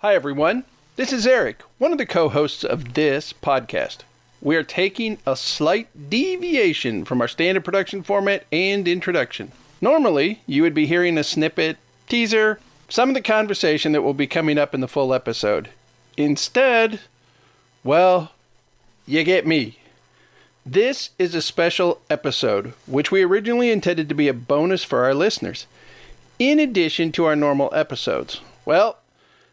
Hi, everyone. This is Eric, one of the co-hosts of this podcast. We are taking a slight deviation from our standard production format and introduction. Normally, you would be hearing a snippet, teaser, some of the conversation that will be coming up in the full episode. Instead, well, you get me. This is a special episode, which we originally intended to be a bonus for our listeners, in addition to our normal episodes. Well,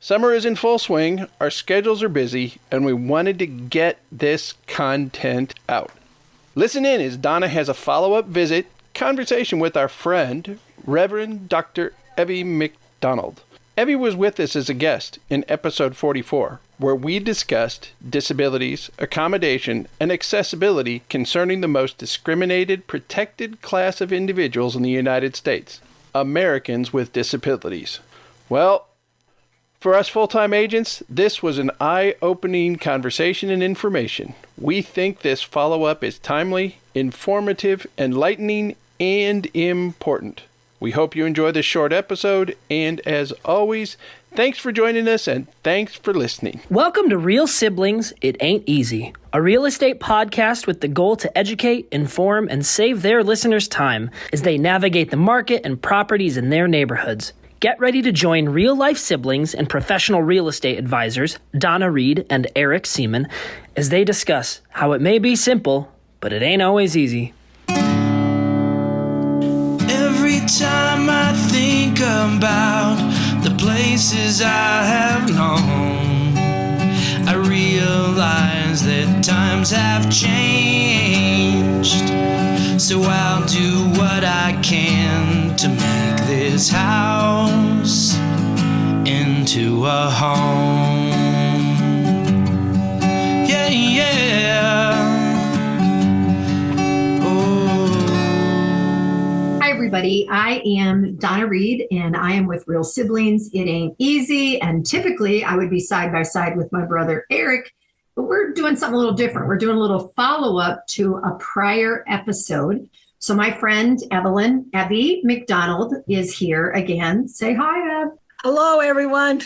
summer is in full swing, our schedules are busy, and we wanted to get this content out. Listen in as Donna has a follow-up visit conversation with our friend, Reverend Dr. Evy MacDonald. Evy was with us as a guest in episode 44, where we discussed disabilities, accommodation, and accessibility concerning the most discriminated, protected class of individuals in the United States, Americans with disabilities. Well, for us full-time agents, this was an eye-opening conversation and information. We think this follow-up is timely, informative, enlightening, and important. We hope you enjoy this short episode, and as always, thanks for joining us and thanks for listening. Welcome to Real Siblings, It Ain't Easy, a real estate podcast with the goal to educate, inform, and save their listeners time as they navigate the market and properties in their neighborhoods. Get ready to join real-life siblings and professional real estate advisors, Donna Reed and Eric Seemann, as they discuss how it may be simple, but it ain't always easy. Every time I think about the places I have known, I realize that times have changed. So I'll do what I can to make this house into a home. Yeah, yeah. Oh. Hi, everybody. I am Donna Reed, and I am with Real Siblings. It Ain't Easy. And typically, I would be side by side with my brother, Eric. But we're doing something a little different. We're doing a little follow-up to a prior episode. So my friend Evy MacDonald is here again. Say hi, Ev. Hello, everyone.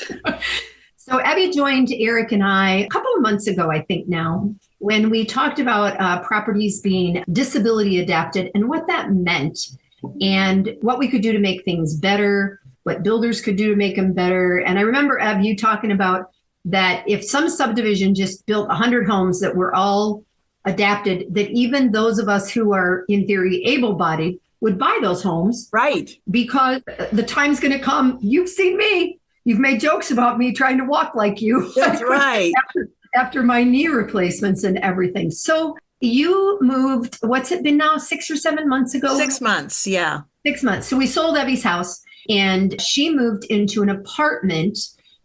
So Evy joined Eric and I a couple of months ago, I think now, when we talked about properties being disability adapted and what that meant and what we could do to make things better, what builders could do to make them better. And I remember, Ev, you talking about that if some subdivision just built 100 homes that were all adapted, that even those of us who are in theory able-bodied would buy those homes. Right. Because the time's going to come. You've seen me. You've made jokes about me trying to walk like you. That's right. after my knee replacements and everything. So you moved, what's it been now, 6 or 7 months ago? 6 months, yeah. 6 months. So we sold Evy's house and she moved into an apartment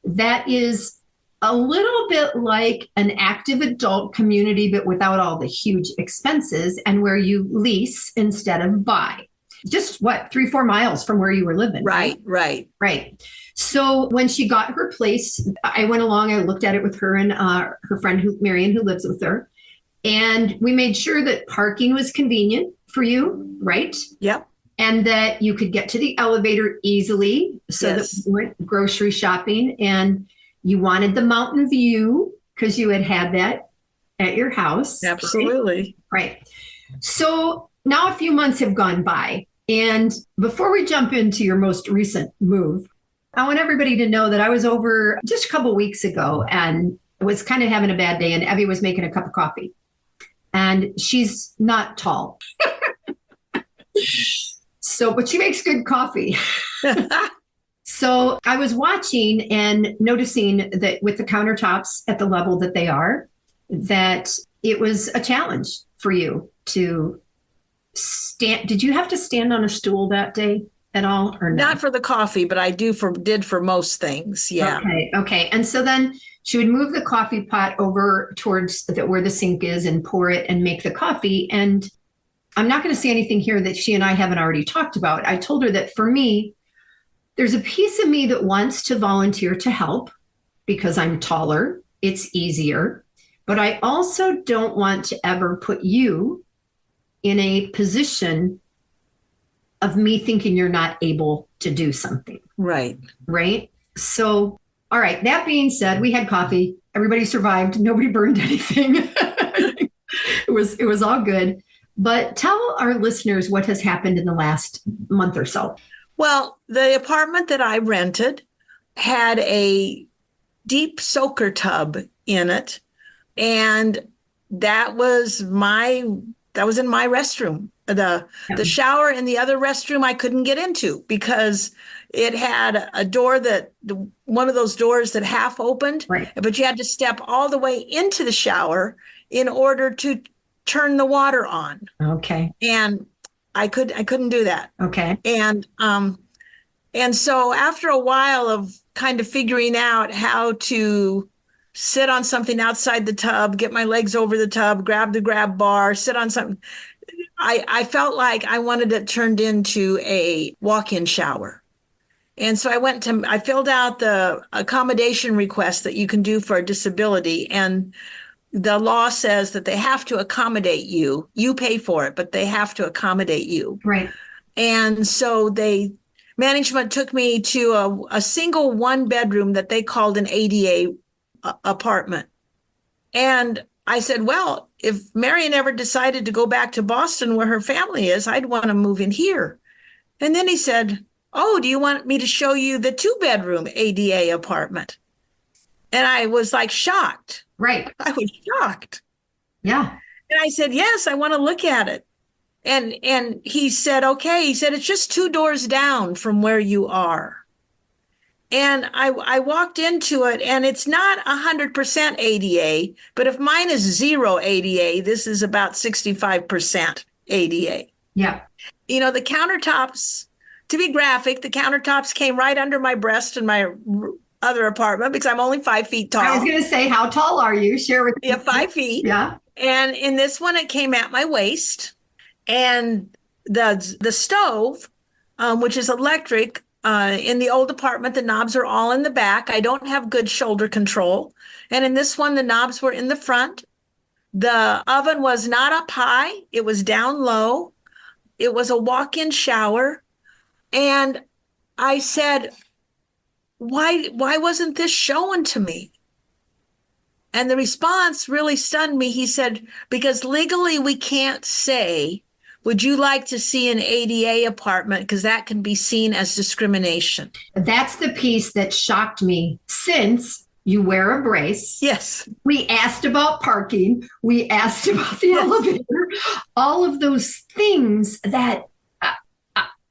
that is a little bit like an active adult community, but without all the huge expenses, and where you lease instead of buy. Just 3-4 miles from where you were living. Right. So when she got her place, I went along, I looked at it with her and her friend Marion, who lives with her. And we made sure that parking was convenient for you, right? Yep. And that you could get to the elevator easily so that we went grocery shopping. And you wanted the mountain view because you had that at your house. Absolutely. Right. So now a few months have gone by. And before we jump into your most recent move, I want everybody to know that I was over just a couple weeks ago and was kind of having a bad day. And Evy was making a cup of coffee. And she's not tall. But she makes good coffee. So I was watching and noticing that with the countertops at the level that they are, that it was a challenge for you to stand. Did you have to stand on a stool that day at all or not? Not for the coffee, but I did for most things. Yeah. Okay. And so then she would move the coffee pot over towards where the sink is and pour it and make the coffee. And I'm not going to say anything here that she and I haven't already talked about. I told her that for me, there's a piece of me that wants to volunteer to help because I'm taller. It's easier. But I also don't want to ever put you in a position of me thinking you're not able to do something. Right. Right. So All right. That being said, we had coffee. Everybody survived. Nobody burned anything. It was all good. But tell our listeners what has happened in the last month or so. Well, the apartment that I rented had a deep soaker tub in it, and that was in my restroom. The shower in the other restroom I couldn't get into because it had a door one of those doors that half opened, right, but you had to step all the way into the shower in order to turn the water on. Okay. And I couldn't do that. Okay. And so after a while of kind of figuring out how to sit on something outside the tub, get my legs over the tub, grab the grab bar, sit on something, I felt like I wanted it turned into a walk-in shower. And so I filled out the accommodation request that you can do for a disability. And the law says that they have to accommodate you. You pay for it, but they have to accommodate you. Right. And so management took me to a single one bedroom that they called an ADA apartment. And I said, well, if Marion ever decided to go back to Boston where her family is, I'd want to move in here. And then he said, oh, do you want me to show you the 2-bedroom ADA apartment? And I was like shocked. Right. I was shocked. Yeah. And I said, yes, I want to look at it. And he said, okay. He said, it's just 2 doors down from where you are. And I walked into it, and it's not 100% ADA, but if mine is 0 ADA, this is about 65% ADA. Yeah. You know, the countertops, to be graphic, the countertops came right under my breast in my other apartment because I'm only 5 feet tall. I was going to say, how tall are you? Share with me. Yeah, 5 feet. Yeah. And in this one, it came at my waist. And the stove, which is electric, in the old apartment, the knobs are all in the back. I don't have good shoulder control. And in this one, the knobs were in the front. The oven was not up high. It was down low. It was a walk-in shower. And I said, why wasn't this shown to me? And the response really stunned me. He said, because legally we can't say, would you like to see an ADA apartment? Because that can be seen as discrimination. That's the piece that shocked me, since you wear a brace. Yes. We asked about parking. We asked about the elevator. All of those things that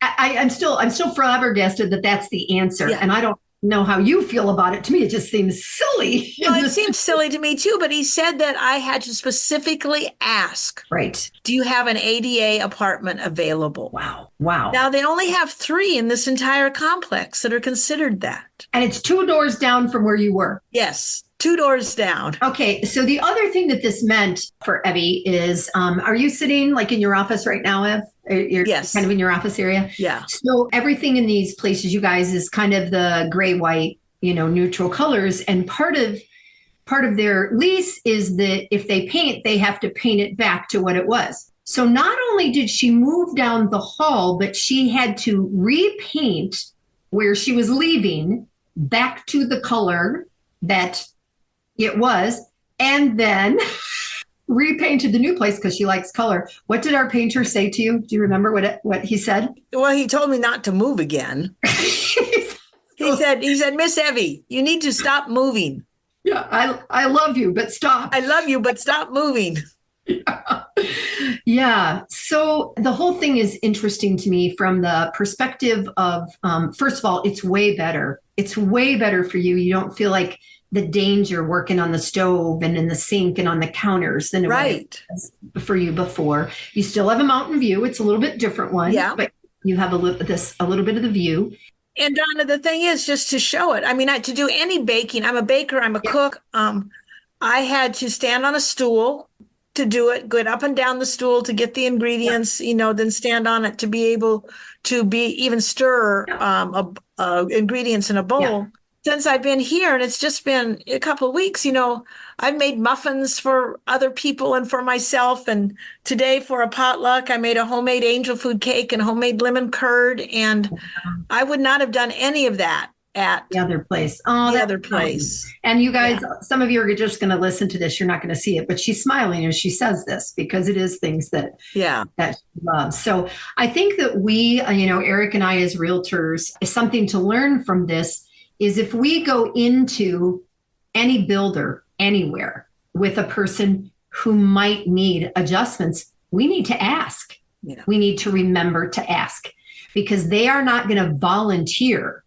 I'm still flabbergasted that that's the answer. Yeah. And I don't know how you feel about it. To me, it just seems silly. Well, it seems silly to me too, but he said that I had to specifically ask, right, do you have an ADA apartment available? Wow. Now they only have 3 in this entire complex that are considered that. And it's 2 doors down from where you were. Yes, 2 doors down. Okay, so the other thing that this meant for Evy is, are you sitting like in your office right now, Ev? You're yes. Kind of in your office area? Yeah. So everything in these places, you guys, is kind of the gray, white, neutral colors. And part of their lease is that if they paint, they have to paint it back to what it was. So not only did she move down the hall, but she had to repaint where she was leaving back to the color that it was, and then repainted the new place because she likes color. What did our painter say to you? Do you remember what he said? Well, he told me not to move again. He said, Miss Evy, you need to stop moving. Yeah, I love you, but stop. I love you, but stop moving. Yeah. So the whole thing is interesting to me from the perspective of, first of all, it's way better. It's way better for you. You don't feel like the danger working on the stove and in the sink and on the counters than it was for you before. You still have a mountain view. It's a little bit different one, but you have a little bit of the view. And Donna, the thing is, just to show it, I mean, to do any baking, I'm a baker, I'm a cook. I had to stand on a stool to do it, get up and down the stool to get the ingredients, then stand on it to be able to even stir ingredients in a bowl. Yeah. Since I've been here, and it's just been a couple of weeks, I've made muffins for other people and for myself. And today for a potluck, I made a homemade angel food cake and homemade lemon curd. And I would not have done any of that at the other place. Oh, the that's other place. nice. And you guys, some of you are just going to listen to this. You're not going to see it, but she's smiling as she says this because it is things that she loves. So I think that we, Eric and I as realtors, something to learn from this is if we go into any builder anywhere with a person who might need adjustments, we need to ask. Yeah. We need to remember to ask because they are not going to volunteer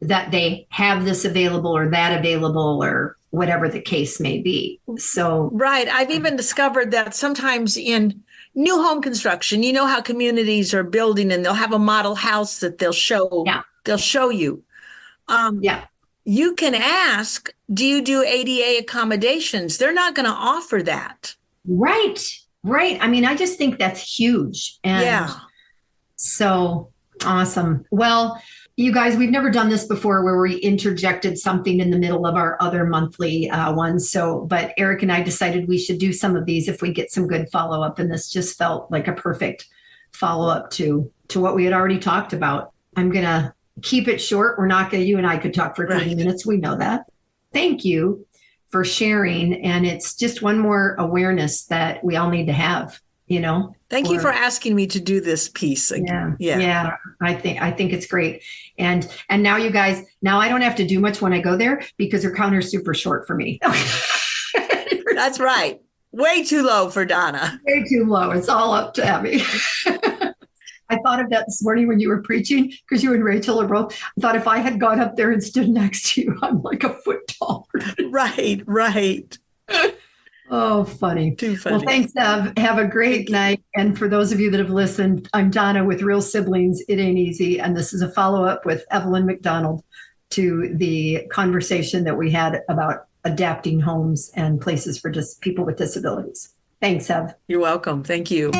that they have this available or that available or whatever the case may be. So, right. I've even discovered that sometimes in new home construction, you know how communities are building and they'll have a model house that they'll show. Yeah. They'll show you. You can ask, do you do ADA accommodations? They're not going to offer that. Right. I mean, I just think that's huge. And so awesome. Well, you guys, we've never done this before where we interjected something in the middle of our other monthly ones. But Eric and I decided we should do some of these if we get some good follow-up. And this just felt like a perfect follow-up to what we had already talked about. I'm going to keep it short. We're not going to, you and I could talk for 30 minutes. We know that. Thank you for sharing. And it's just one more awareness that we all need to have, Thank you for asking me to do this piece. Yeah. I think it's great. And now you guys, I don't have to do much when I go there because their counter's super short for me. That's right. Way too low for Donna. Way too low. It's all up to Abby. I thought of that this morning when you were preaching, because you and Rachel are both. I thought if I had gone up there and stood next to you, I'm like a foot taller. Right. Oh, funny. Too funny. Well, thanks, Ev. Have a great night. And for those of you that have listened, I'm Donna with Real Siblings. It Ain't Easy. And this is a follow-up with Evy MacDonald to the conversation that we had about adapting homes and places for just people with disabilities. Thanks, Ev. You're welcome. Thank you.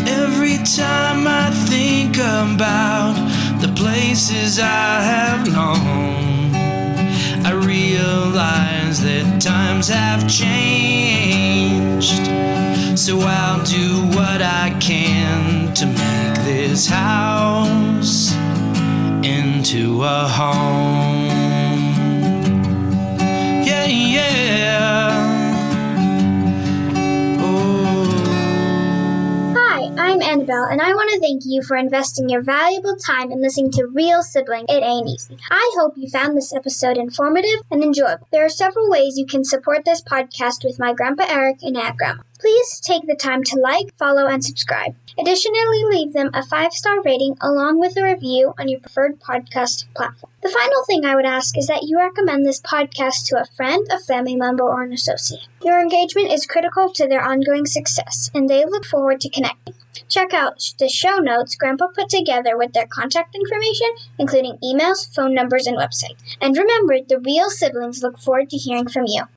Every time I think about the places I have known, I realize that times have changed. So I'll do what I can to make this house into a home. I'm Annabelle, and I want to thank you for investing your valuable time in listening to Real Sibling. It Ain't Easy. I hope you found this episode informative and enjoyable. There are several ways you can support this podcast with my Grandpa Eric and Aunt Grandma. Please take the time to like, follow, and subscribe. Additionally, leave them a 5-star rating along with a review on your preferred podcast platform. The final thing I would ask is that you recommend this podcast to a friend, a family member, or an associate. Your engagement is critical to their ongoing success, and they look forward to connecting. Check out the show notes Grandpa put together with their contact information, including emails, phone numbers, and website. And remember, the Real Siblings look forward to hearing from you.